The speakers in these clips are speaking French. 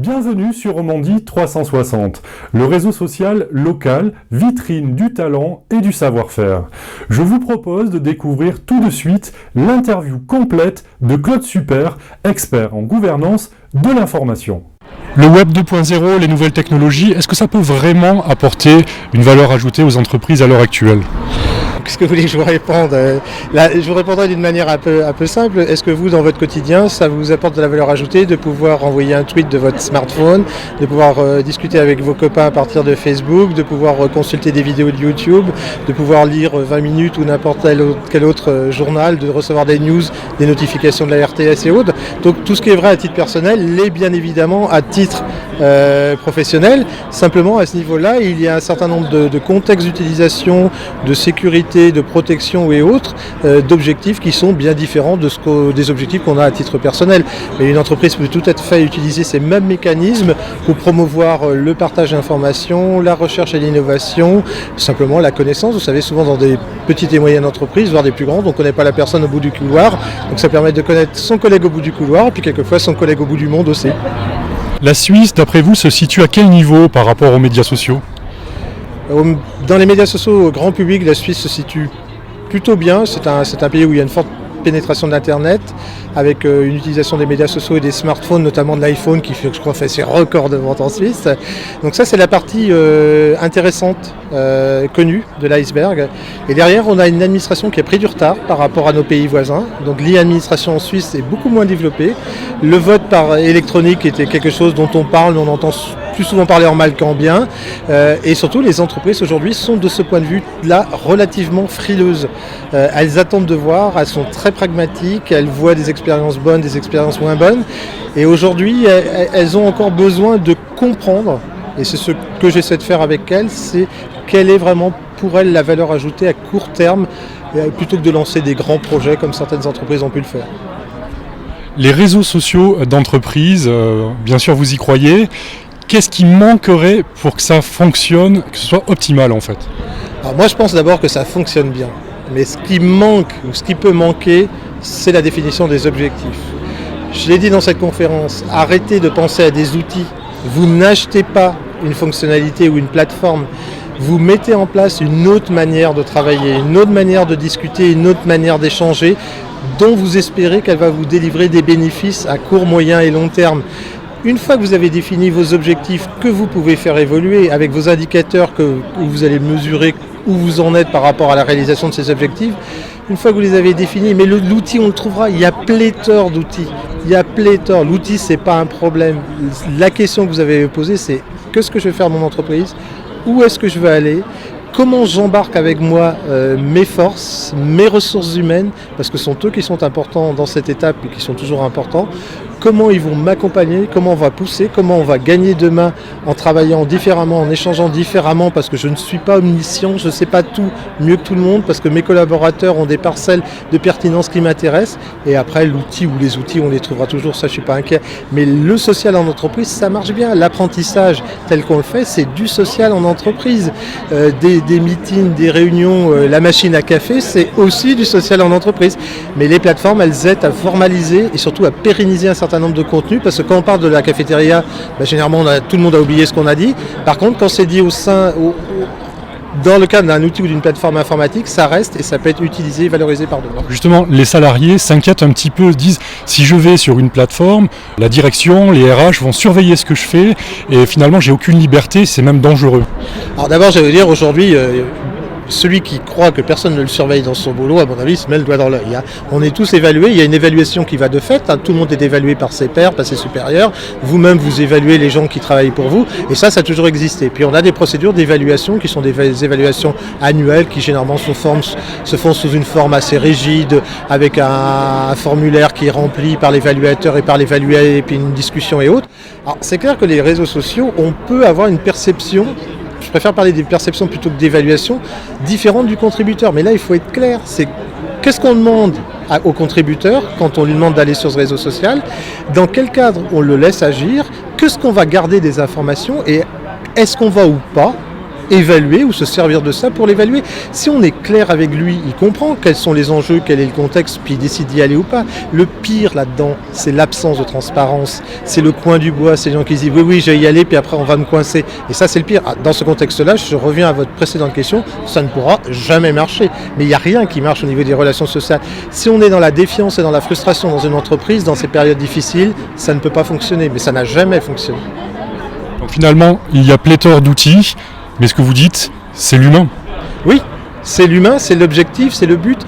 Bienvenue sur Romandie 360, le réseau social local, vitrine du talent et du savoir-faire. Je vous propose de découvrir tout de suite l'interview complète de Claude Super, expert en gouvernance de l'information. Le Web 2.0, les nouvelles technologies, est-ce que ça peut vraiment apporter une valeur ajoutée aux entreprises à l'heure actuelle ? Qu'est-ce que vous voulez que je vous réponde ? Je vous répondrai d'une manière un peu simple. Est-ce que vous, dans votre quotidien, ça vous apporte de la valeur ajoutée de pouvoir envoyer un tweet de votre smartphone, de pouvoir discuter avec vos copains à partir de Facebook, de pouvoir consulter des vidéos de YouTube, de pouvoir lire 20 minutes ou n'importe quel autre journal, de recevoir des news, des notifications de la RTS et autres. Donc tout ce qui est vrai à titre personnel l'est bien évidemment à titre professionnel. Simplement, à ce niveau-là, il y a un certain nombre de contextes d'utilisation, de sécurité, de protection et autres, d'objectifs qui sont bien différents des objectifs qu'on a à titre personnel. Mais une entreprise peut tout à fait utiliser ces mêmes mécanismes pour promouvoir le partage d'informations, la recherche et l'innovation, simplement la connaissance. Vous savez, souvent dans des petites et moyennes entreprises, voire des plus grandes, on ne connaît pas la personne au bout du couloir. Donc ça permet de connaître son collègue au bout du couloir, et puis quelquefois son collègue au bout du monde aussi. La Suisse, d'après vous, se situe à quel niveau par rapport aux médias sociaux ? Dans les médias sociaux, au grand public, la Suisse se situe plutôt bien. C'est un pays où il y a une forte pénétration de l'Internet, avec une utilisation des médias sociaux et des smartphones, notamment de l'iPhone, qui fait, je crois, fait ses records de vente en Suisse. Donc ça, c'est la partie intéressante, connue de l'iceberg. Et derrière, on a une administration qui a pris du retard par rapport à nos pays voisins. Donc l'e-administration en Suisse est beaucoup moins développée. Le vote par électronique était quelque chose dont on parle, mais on entend plus souvent parler en mal qu'en bien. Et surtout, les entreprises aujourd'hui sont de ce point de vue-là relativement frileuses. Elles attendent de voir, elles sont très pragmatiques, elles voient des expériences bonnes, des expériences moins bonnes. Et aujourd'hui, elles ont encore besoin de comprendre, et c'est ce que j'essaie de faire avec elles, c'est quelle est vraiment pour elles la valeur ajoutée à court terme, plutôt que de lancer des grands projets comme certaines entreprises ont pu le faire. Les réseaux sociaux d'entreprise, bien sûr vous y croyez. Qu'est-ce qui manquerait pour que ça fonctionne, que ce soit optimal en fait ? Alors moi je pense d'abord que ça fonctionne bien. Mais ce qui manque, ou ce qui peut manquer, c'est la définition des objectifs. Je l'ai dit dans cette conférence, arrêtez de penser à des outils. Vous n'achetez pas une fonctionnalité ou une plateforme. Vous mettez en place une autre manière de travailler, une autre manière de discuter, une autre manière d'échanger, dont vous espérez qu'elle va vous délivrer des bénéfices à court, moyen et long terme. Une fois que vous avez défini vos objectifs, que vous pouvez faire évoluer avec vos indicateurs où vous allez mesurer où vous en êtes par rapport à la réalisation de ces objectifs, une fois que vous les avez définis, mais l'outil on le trouvera, il y a pléthore d'outils, l'outil c'est pas un problème. La question que vous avez posée c'est qu'est-ce que je vais faire de mon entreprise, où est-ce que je veux aller, comment j'embarque avec moi mes forces, mes ressources humaines, parce que ce sont eux qui sont importants dans cette étape et qui sont toujours importants. Comment ils vont m'accompagner, comment on va pousser, comment on va gagner demain en travaillant différemment, en échangeant différemment, parce que je ne suis pas omniscient, je ne sais pas tout mieux que tout le monde, parce que mes collaborateurs ont des parcelles de pertinence qui m'intéressent. Et après, l'outil ou les outils, on les trouvera toujours, ça je ne suis pas inquiet. Mais le social en entreprise, ça marche bien. L'apprentissage tel qu'on le fait, c'est du social en entreprise. Des meetings, des réunions, la machine à café, c'est aussi du social en entreprise. Mais les plateformes, elles aident à formaliser et surtout à pérenniser un certain nombre de contenus, parce que quand on parle de la cafétéria, généralement tout le monde a oublié ce qu'on a dit. Par contre, quand c'est dit dans le cadre d'un outil ou d'une plateforme informatique, ça reste et ça peut être utilisé et valorisé par d'autres. Justement, les salariés s'inquiètent un petit peu, se disent si je vais sur une plateforme, la direction, les RH vont surveiller ce que je fais et finalement j'ai aucune liberté, c'est même dangereux. Alors d'abord, je vais vous dire aujourd'hui, celui qui croit que personne ne le surveille dans son boulot, à mon avis, se met le doigt dans l'œil. On est tous évalués, il y a une évaluation qui va de fait, tout le monde est évalué par ses pairs, par ses supérieurs, vous-même vous évaluez les gens qui travaillent pour vous, et ça a toujours existé. Puis on a des procédures d'évaluation qui sont des évaluations annuelles qui généralement se font sous une forme assez rigide, avec un formulaire qui est rempli par l'évaluateur et par l'évalué, et puis une discussion et autres. Alors c'est clair que les réseaux sociaux, on peut avoir une perception, je préfère parler des perceptions plutôt que d'évaluation, différentes du contributeur. Mais là, il faut être clair, c'est qu'est-ce qu'on demande au contributeur quand on lui demande d'aller sur ce réseau social, dans quel cadre on le laisse agir, qu'est-ce qu'on va garder des informations et est-ce qu'on va ou pas évaluer ou se servir de ça pour l'évaluer. Si on est clair avec lui, il comprend quels sont les enjeux, quel est le contexte, puis il décide d'y aller ou pas. Le pire là-dedans, c'est l'absence de transparence, c'est le coin du bois, c'est les gens qui disent oui, je vais y aller, puis après on va me coincer. Et ça, c'est le pire. Dans ce contexte-là, je reviens à votre précédente question, ça ne pourra jamais marcher. Mais il n'y a rien qui marche au niveau des relations sociales. Si on est dans la défiance et dans la frustration dans une entreprise, dans ces périodes difficiles, ça ne peut pas fonctionner, mais ça n'a jamais fonctionné. Donc finalement, il y a pléthore d'outils, mais ce que vous dites, c'est l'humain. Oui, c'est l'humain, c'est l'objectif, c'est le but.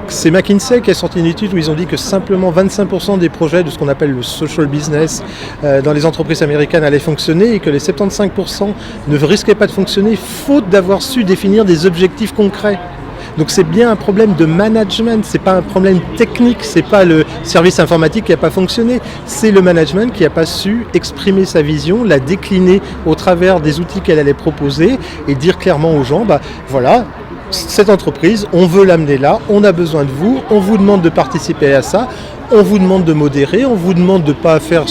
C'est McKinsey qui a sorti une étude où ils ont dit que simplement 25% des projets de ce qu'on appelle le social business dans les entreprises américaines allaient fonctionner et que les 75% ne risquaient pas de fonctionner faute d'avoir su définir des objectifs concrets. Donc c'est bien un problème de management, c'est pas un problème technique, c'est pas le service informatique qui n'a pas fonctionné, c'est le management qui n'a pas su exprimer sa vision, la décliner au travers des outils qu'elle allait proposer et dire clairement aux gens, voilà, cette entreprise, on veut l'amener là, on a besoin de vous, on vous demande de participer à ça, on vous demande de modérer, on vous demande de ne pas faire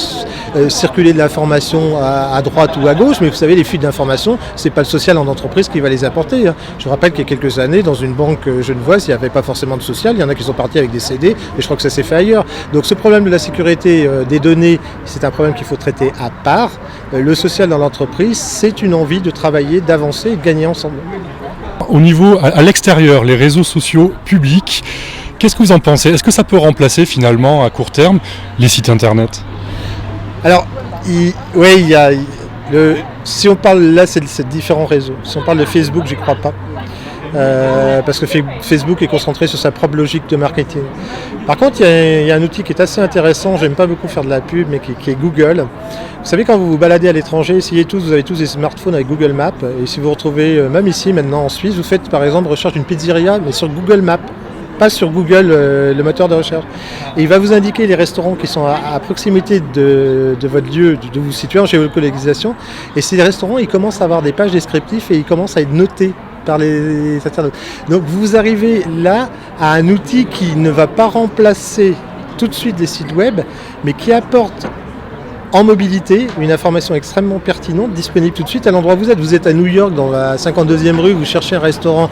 circuler de l'information à droite ou à gauche, mais vous savez, les fuites d'informations, c'est pas le social en entreprise qui va les apporter. Je rappelle qu'il y a quelques années, dans une banque genevoise, il n'y avait pas forcément de social, il y en a qui sont partis avec des CD, et je crois que ça s'est fait ailleurs. Donc ce problème de la sécurité des données, c'est un problème qu'il faut traiter à part. Le social dans l'entreprise, c'est une envie de travailler, d'avancer et de gagner ensemble. Au niveau, à l'extérieur, les réseaux sociaux publics, qu'est-ce que vous en pensez ? Est-ce que ça peut remplacer finalement à court terme les sites internet ? Alors, si on parle là, c'est différents réseaux. Si on parle de Facebook, j'y crois pas. Parce que Facebook est concentré sur sa propre logique de marketing. Par contre, il y a un outil qui est assez intéressant, j'aime pas beaucoup faire de la pub, mais qui est Google. Vous savez, quand vous vous baladez à l'étranger, vous avez tous des smartphones avec Google Maps, et si vous vous retrouvez, même ici maintenant en Suisse, vous faites par exemple recherche d'une pizzeria, mais sur Google Maps, pas sur Google, le moteur de recherche. Et il va vous indiquer les restaurants qui sont à proximité de votre lieu, de vous vous situez en géolocalisation, et ces restaurants, ils commencent à avoir des pages descriptives et ils commencent à être notés par les internautes. Donc vous arrivez là à un outil qui ne va pas remplacer tout de suite des sites web, mais qui apporte en mobilité une information extrêmement pertinente, disponible tout de suite à l'endroit où vous êtes. Vous êtes à New York, dans la 52e rue, vous cherchez un restaurant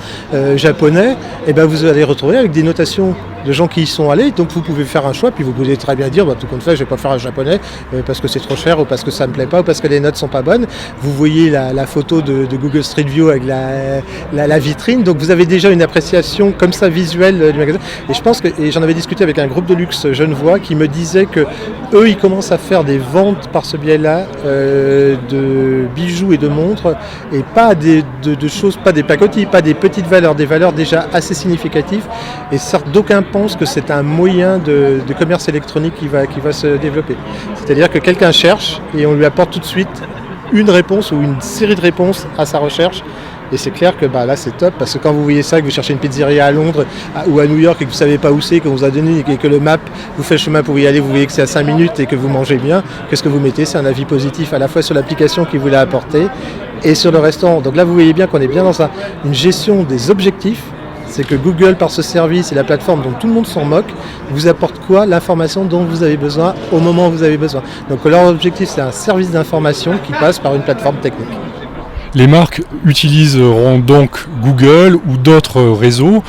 japonais, et ben vous allez retrouver avec des notations de gens qui y sont allés, donc vous pouvez faire un choix, puis vous pouvez très bien dire, tout compte fait, je vais pas faire un japonais parce que c'est trop cher, ou parce que ça me plaît pas, ou parce que les notes sont pas bonnes. Vous voyez la photo de Google Street View avec la vitrine, donc vous avez déjà une appréciation comme ça visuelle du magasin. Et je pense et j'en avais discuté avec un groupe de luxe genevois qui me disait que eux, ils commencent à faire des ventes par ce biais-là de bijoux et de montres, et pas de choses, pas des pacotilles, pas des petites valeurs, des valeurs déjà assez significatives. Et certes, d'aucuns pensent que c'est un moyen de commerce électronique qui va se développer. C'est-à-dire que quelqu'un cherche et on lui apporte tout de suite une réponse ou une série de réponses à sa recherche. Et c'est clair que là c'est top, parce que quand vous voyez ça, que vous cherchez une pizzeria à Londres ou à New York et que vous ne savez pas où c'est, qu'on vous a donné et que le map vous fait le chemin pour y aller, vous voyez que c'est à 5 minutes et que vous mangez bien, qu'est-ce que vous mettez ? C'est un avis positif à la fois sur l'application qui vous l'a apporté et sur le restaurant. Donc là vous voyez bien qu'on est bien dans une gestion des objectifs. C'est que Google, par ce service et la plateforme dont tout le monde s'en moque, vous apporte quoi ? L'information dont vous avez besoin au moment où vous avez besoin. Donc leur objectif, c'est un service d'information qui passe par une plateforme technique. Les marques utiliseront donc Google ou d'autres réseaux.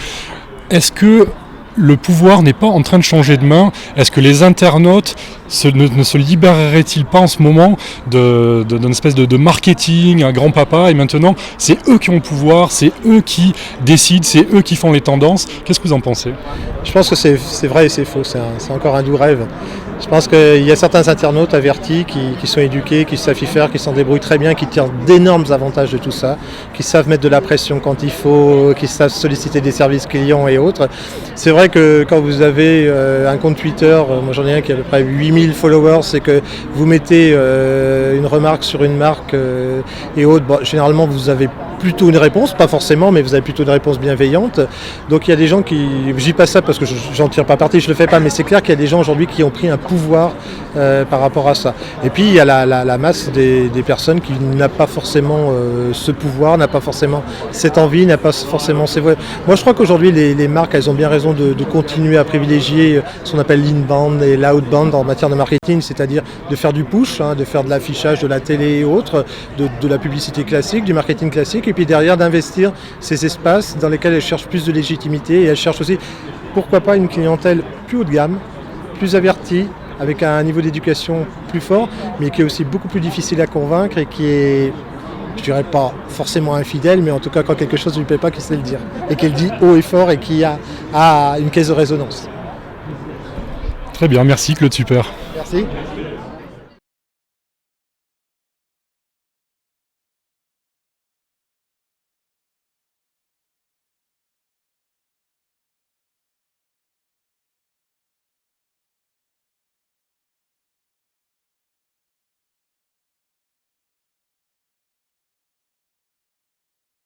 Est-ce que le pouvoir n'est pas en train de changer de main ? Est-ce que les internautes ne se libéreraient-ils pas en ce moment d'une espèce de marketing, un grand-papa, et maintenant c'est eux qui ont le pouvoir, c'est eux qui décident, c'est eux qui font les tendances. Qu'est-ce que vous en pensez ? Je pense que c'est vrai et c'est faux, c'est encore un doux rêve. Je pense qu'il y a certains internautes avertis qui sont éduqués, qui savent y faire, qui s'en débrouillent très bien, qui tirent d'énormes avantages de tout ça, qui savent mettre de la pression quand il faut, qui savent solliciter des services clients et autres. C'est vrai que quand vous avez un compte Twitter, moi j'en ai un qui a à peu près 8000 followers, c'est que vous mettez une remarque sur une marque et autres, généralement vous avez plutôt une réponse, pas forcément, mais vous avez plutôt une réponse bienveillante. Donc il y a des gens qui, je dis pas ça parce que j'en tire pas parti, je le fais pas, mais c'est clair qu'il y a des gens aujourd'hui qui ont pris un pouvoir par rapport à ça. Et puis il y a la masse des personnes qui n'a pas forcément ce pouvoir, n'a pas forcément cette envie, n'a pas forcément ces voix. Moi je crois qu'aujourd'hui les marques, elles ont bien raison raison de continuer à privilégier ce qu'on appelle l'inbound et l'outbound en matière de marketing, c'est-à-dire de faire du push, de faire de l'affichage, de la télé et autres, de la publicité classique, du marketing classique, et puis derrière d'investir ces espaces dans lesquels elles cherchent plus de légitimité et elles cherchent aussi, pourquoi pas, une clientèle plus haut de gamme, plus avertie, avec un niveau d'éducation plus fort, mais qui est aussi beaucoup plus difficile à convaincre et qui est, je dirais pas forcément infidèle, mais en tout cas quand quelque chose ne lui plaît pas, qui sait le dire. Et qu'elle dit haut et fort et qui a une caisse de résonance. Très bien, merci Claude Super. Merci.